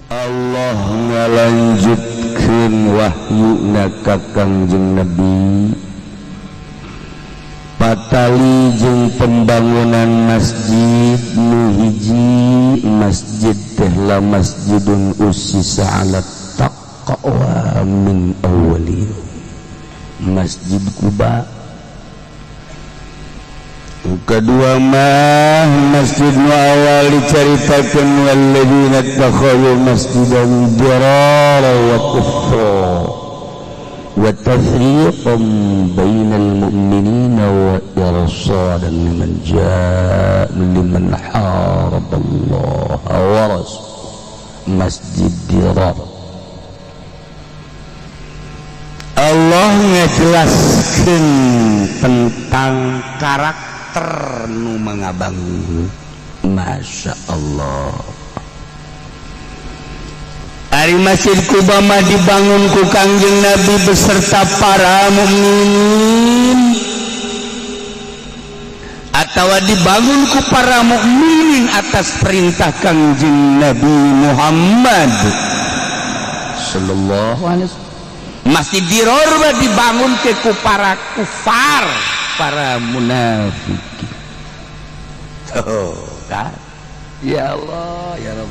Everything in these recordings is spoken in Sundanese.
Allah ngalanjutkeun wahyuna ka Kangjeng Nabi patali jeung pembangunan masjid nu hiji masjid teh la masjidun ussisa ala taqwa min awwali Masjid Kuba. Kedua mah masjid nu awal dicaritakeun walladzina takhadhu masjidan dirara wa kufra wa tafriqan bainal mu'minina wa irsadan liman haraballaha wa rasul. Masjid dirar Allah ngejelaskeun tentang karakter nu mengabangi. Masya Allah. Ari Masjid Kuba mah dibangun ku Kangjeng Nabi beserta para mukminin atau dibangun ku para mukminin atas perintah Kangjeng Nabi Muhammad sallallahu alaihi wasallam. Masjid Dirar dibangun ke ku para kufar, para munafik. Oh, kan? Ya Allah, ya Rabb.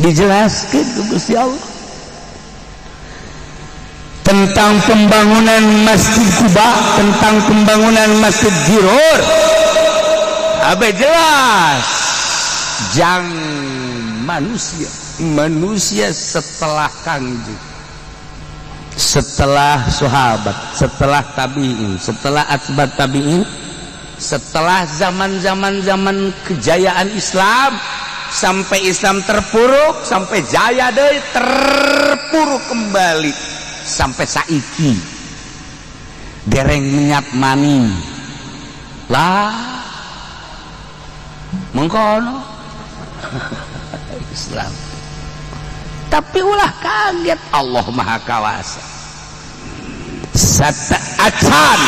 Dijelaskan ke Gusti Allah tentang pembangunan Masjid Kuba, tentang pembangunan Masjid Dirar. Apa jelas? Jang manusia setelah Kangjeng, setelah sahabat, setelah tabi'in, setelah atba' tabi'in, setelah zaman kejayaan Islam, sampai Islam terpuruk, sampai jaya deui terpuruk kembali sampai saiki dereng niat mani lah mengkono Islam. Tapi ulah kaget, Allah Maha Kawasa. Acan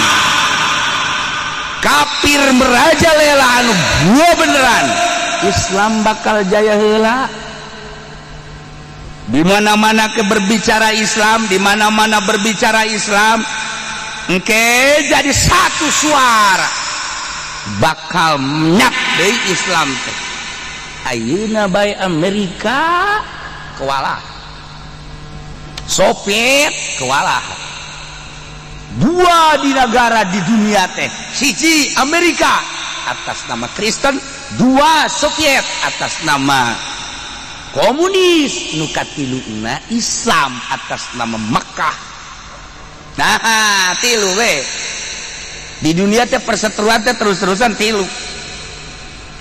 kafir merajalela anu gua beneran, Islam bakal jaya heula. Di mana-mana ke berbicara Islam, di mana-mana berbicara Islam, engke jadi satu suara bakal nyak deui Islam teh. Ayeuna bae Amerika kewalah, Soviet kewalah, dua di negara di dunia teh, siji Amerika atas nama Kristen, dua Soviet atas nama komunis, nu katiluna Islam atas nama Mekah. Nah, tilu we di dunia teh perseteruan teh terus-terusan tilu.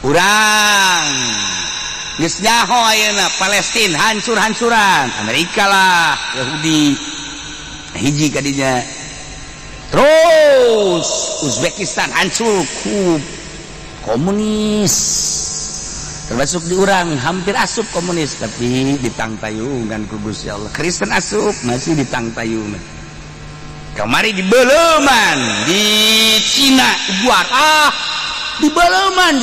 Urang geus nyaho ayeuna Palestina hancur-hancuran, Amerika lah, Yahudi hiji kadinya. Terus Uzbekistan hancur ku komunis, termasuk di urang hampir asup komunis tapi ditangtayungan ku Gusti Allah. Kristen asup masih ditangtayungan. Kamari di Beleman di Cina buat di Baleman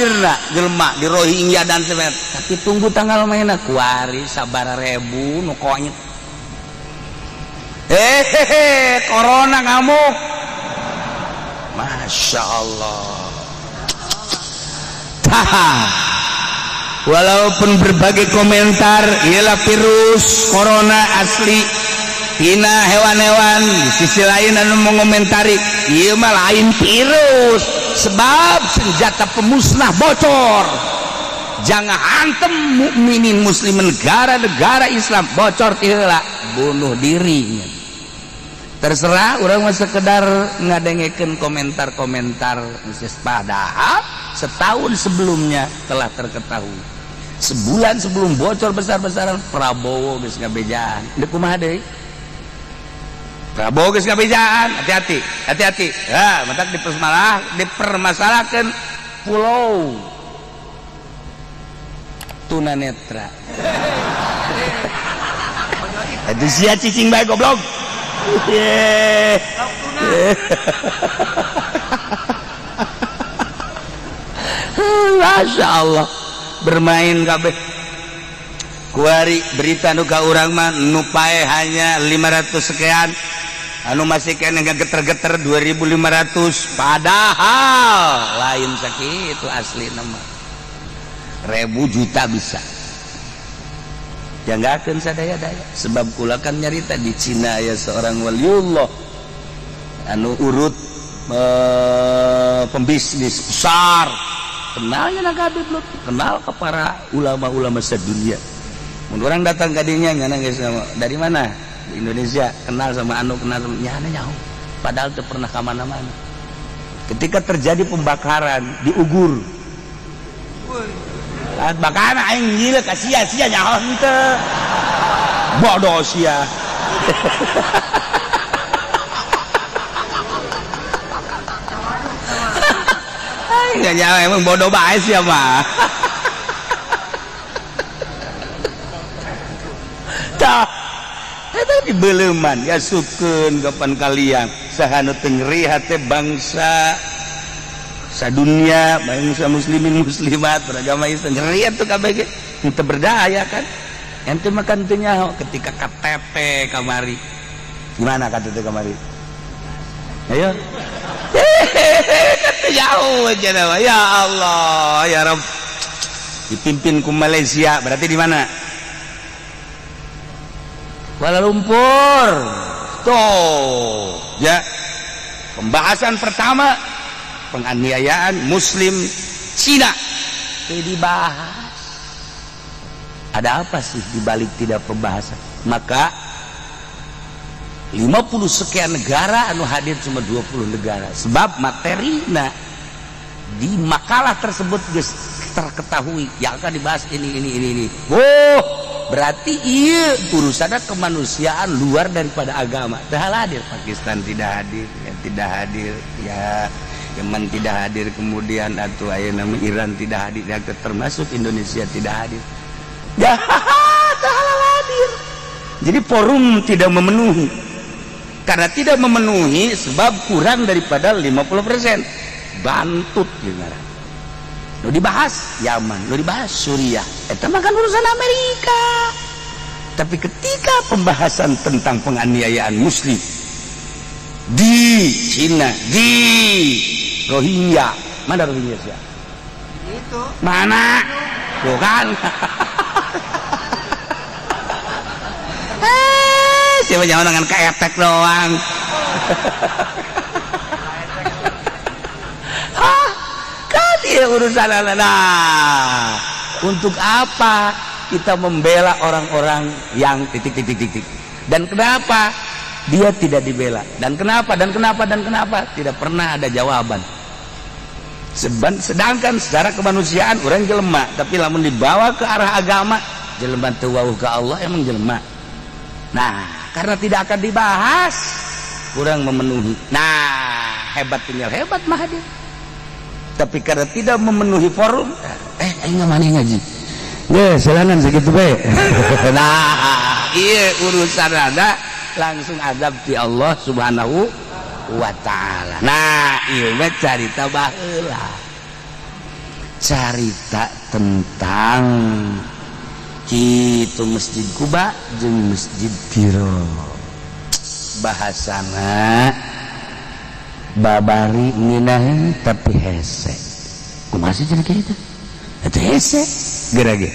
jelma di Rohingya dan sebagainya. Tapi tunggu tanggal mainnya kuari sabar rebu nu konyet. Corona ngamuk. Masya Allah. Walaupun berbagai komentar ialah virus corona asli tina hewan-hewan, di sisi lain anu mengomentari ieu mah lain virus, sebab senjata pemusnah bocor. Jangan hantem mukminin muslim negara-negara Islam bocor ti heula bunuh dirinya. Terserah urang mah sekedar ngadengekeun komentar-komentar padahal setahun sebelumnya telah terketahui. Sebulan sebelum bocor besar-besaran Prabowo geus ngabejaan. Deuk kumaha deui? Prabowo geus ngabejaan, hati-hati. Ya, matak dipermasalahkeun pulau tunanetra. Itu sia cicing bae goblok. Masya Allah bermain kabeh. kuari berita nu ka urang mah nu pae hanya 500 sekian, anu masih kena geter-geter 2.500, padahal lain sakitu asli nama ribu juta bisa janggakeun sadaya-daya. Sebab kula kan nyarita di Cina ya seorang waliullah anu urut pembisnis besar, kenalnya nak Habib Lutfi, kenal ke para ulama-ulama sedunia. Mun orang datang ke dinya ngana geus dari mana? Di Indonesia, kenal sama anu, kenal sama nyana nyaho. Padahal teu pernah ka mana-mana. Ketika terjadi pembakaran di Ugur. Bakaran aing ngileuk ka sia-sia nyaho henteu. Bodoh sia. Aing nyaho emang bodoh bae sia mah. Eta dibeuleman yasukeun kapan kalian saha nu teu ngerihat teh bangsa sadunia, bangsa muslimin muslimat beragama Islam ngerihat tuh kabeh ge teu berdaya kan. Ente makan teu nyaho ketika KTT kamari. Gimana KTT kamari? Ayo. Kata jauh aja dah. Ya Allah, ya Rabb. Dipimpin ku Malaysia, berarti di mana? Kuala Lumpur. Tuh, ya. Pembahasan pertama penganiayaan Muslim Cina. Itu dibahas. Ada apa sih dibalik tidak pembahasan? Maka 50 sekian negara anu hadir cuma 20 negara. Sebab materina di makalah tersebut geus terketahui yang akan dibahas ini. Oh, berarti iya urusannya kemanusiaan luar daripada agama. Tidak hadir, Pakistan tidak hadir, ya tidak hadir, ya Yaman tidak hadir, kemudian atau nama Iran tidak hadir, ya, termasuk Indonesia tidak hadir. Ya, tidak hadir. Jadi forum tidak memenuhi. Karena tidak memenuhi sebab kurang daripada 50%. Bantut gimana? Lo dibahas Yaman, lo dibahas Suriah. Itu makan urusan Amerika. Tapi ketika pembahasan tentang penganiayaan Muslim di Cina, di Rohingya, mana Rohingya sih? Itu. Mana? Bukan. Siapa jangan dengan keetek doang. Kan dia urusan anak. Nah, untuk apa kita membela orang-orang yang titik. Dan kenapa dia tidak dibela? Dan kenapa? Tidak pernah ada jawaban. Sedangkan secara kemanusiaan orang jelema, tapi lamun dibawa ke arah agama, jelema teu wauh ka Allah emang jelema. Nah, karena tidak akan dibahas, kurang memenuhi. Nah, hebat mah hadir. Tapi karena tidak memenuhi forum, aing ngamani ngaji. Ya, silakan segitu bae. Nah, iya urusan ada langsung azab di Allah Subhanahu wa taala. Nah, ieu mah carita baheula. Carita tentang itu Masjid Kuba jeung Masjid Piro. Bahasana babari nginah tapi hese. Kumaha sih jadi kitu? Eta hese gerage.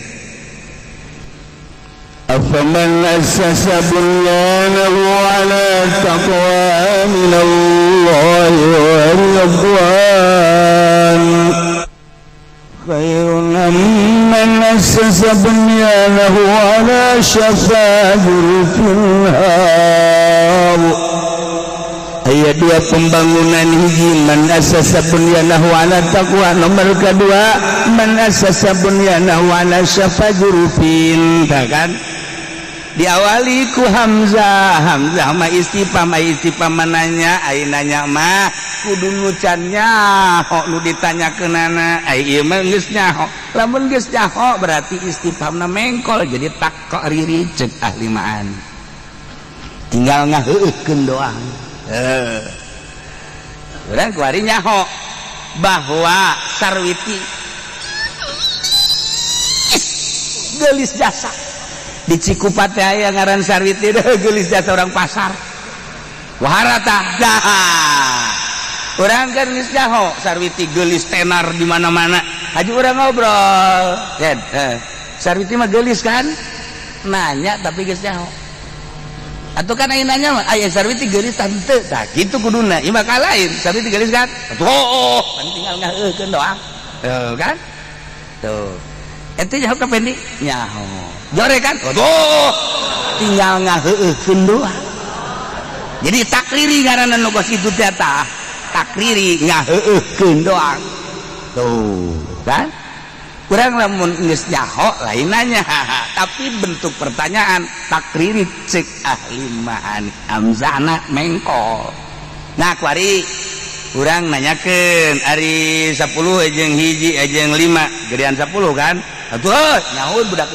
Afaman assasa bunyanahu ala taqwa minallahi wa ridwan khairun amman assasa bunyanahu ala syafa jurfin har. Ayat 2 pembangunan hiji man assasa bunyanahu ala taqwa, nomor kedua man assasa bunyanahu ala syafa jurfin. Kan diawali ku Hamzah mah istifham mananya ayeuna mah kudu ngucannya ho nu ditanyakeunana ieu mah geus nyaho. Lamun geus nyaho berarti istifhamna mengkol jadi takko riri ceuk ahli ma'ani. Tinggal ngaheukeun doang. Urang kuari nyaho bahwa Sarwiti gelis jasa di Cikupa teh aya ngaran Sarwiti geulis jasa orang pasar wahara tah urang kan geus jaho Sarwiti geulis tenar di mana-mana haji urang ngobrol Sarwiti mah geulis kan nanya tapi geus jaho atuh kan aya nanya mah aya Sarwiti geulis tante tah kitu kuduna ieu mah kalain Sarwiti geulis kan tuh pan tinggal ngaheukeun doang tuh kan tuh ente nyaho kapendi nyaho jore kan tuh tinggal ngaheukeun doang jadi takriri ngaranna nu kos kitu teh tah takriri ngaheukeun doang tuh kan kurang lamun geus nyaho lain nanya tapi bentuk pertanyaan takriri cek ahli ma'ani hamzahna mengkol nah kuari urang nanyakeun ari 10 jeung hiji jeung 5 gedean 10 kan atuh nyahoun budak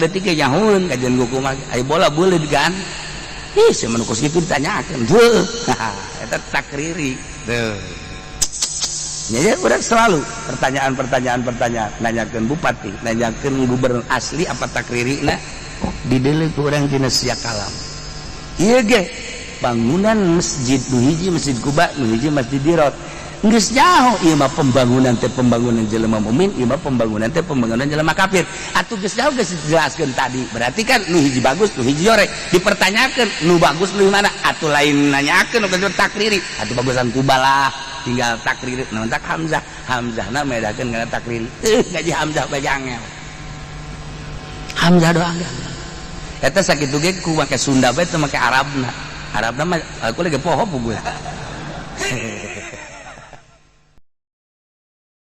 leutik ge nyahoun kajian hukum aya bola beuleuh kan ih saya menukos kitu ditanyakeun tuh eta takriri tuh ya udah selalu pertanyaan nanyakeun bupati nanyakeun gubernur asli apa takririna dideleh ku urang dina sia kalam ieu ge bangunan masjid nu hiji masjid Kuba nu hiji masjid Dirot geus nyaho ieu mah pembangunan teh pembangunan jelema mukmin ieu mah pembangunan teh pembangunan jelema kafir atuh geus nyaho geus dijelaskeun tadi berarti kan nu hiji bagus nu hiji jorek dipertanyakeun nu bagus leuwih mana atuh lain nanyakeun nu takriri atuh bagusan Kuba lah tinggal takriri namun tak hamzahna medakeun kana takriri gaji hamzah bae angel hamzah doang eta sakitu ge ku make Sunda bae teu make Arabna mah aku lagi poho puguh